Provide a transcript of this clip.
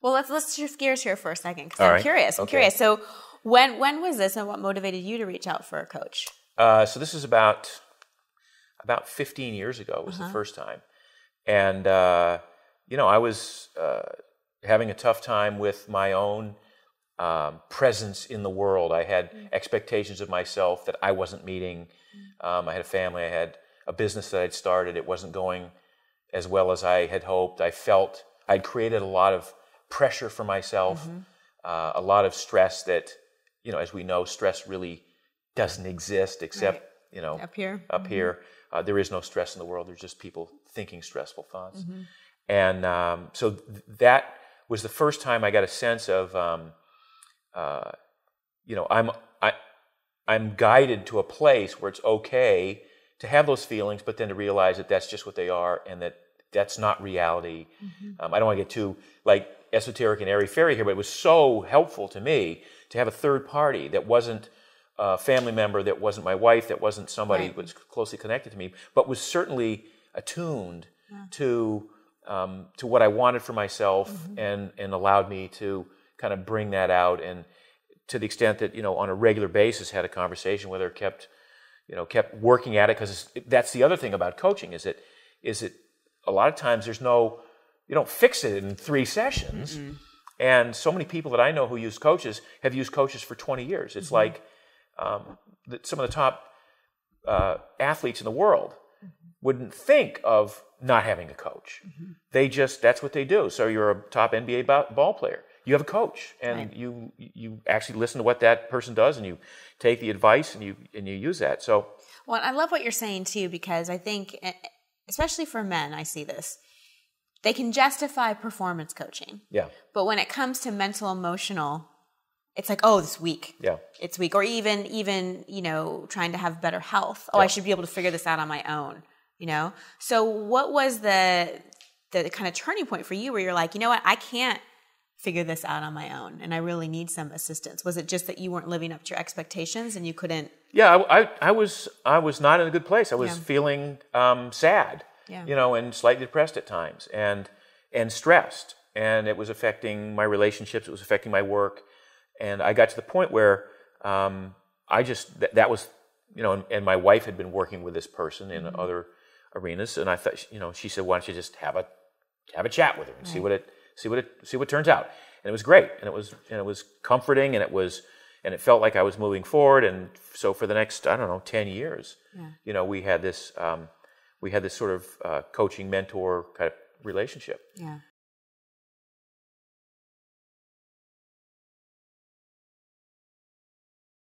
Well, let's shift gears here for a second because All I'm right. curious. I'm Okay. curious. So when was this, and what motivated you to reach out for a coach? So this is about 15 years ago was the first time. And, I was having a tough time with my own presence in the world. I had expectations of myself that I wasn't meeting. I had a family. I had a business that I'd started. It wasn't going as well as I had hoped. I felt I'd created a lot of pressure for myself, a lot of stress that, as we know, stress really doesn't exist except, Up here. Up here. There is no stress in the world. There's just people thinking stressful thoughts. And so that was the first time I got a sense of, I'm guided to a place where it's okay to have those feelings, but then to realize that that's just what they are and that that's not reality. I don't want to get too esoteric and airy-fairy here, but it was so helpful to me to have a third party that wasn't a family member, that wasn't my wife, that wasn't somebody who was closely connected to me, but was certainly attuned to what I wanted for myself and allowed me to kind of bring that out, and to the extent that, on a regular basis had a conversation with her, kept working at it, because that's the other thing about coaching is that a lot of times you don't fix it in 3 sessions. And so many people that I know who use coaches have used coaches for 20 years. It's like some of the top athletes in the world wouldn't think of not having a coach. That's what they do. So you're a top NBA ball player. You have a coach, and you actually listen to what that person does, and you take the advice, and you use that. So, well, I love what you're saying too, because I think, especially for men, I see this. They can justify performance coaching. Yeah. But when it comes to mental, emotional, it's like, oh, it's weak. Yeah. It's weak. Or even trying to have better health. Oh, I should be able to figure this out on my own. So what was the kind of turning point for you where you're like, you know what, I can't figure this out on my own, and I really need some assistance? Was it just that you weren't living up to your expectations and you couldn't? Yeah, I was not in a good place. I was feeling sad, and slightly depressed at times, and stressed, and it was affecting my relationships. It was affecting my work, and I got to the point where that was, and my wife had been working with this person in other arenas, and I thought, she said, why don't you just have a chat with her and see what turns out. And it was great, and it was comforting, and it felt like I was moving forward. And so for the next 10 years, we had this sort of coaching mentor kind of relationship.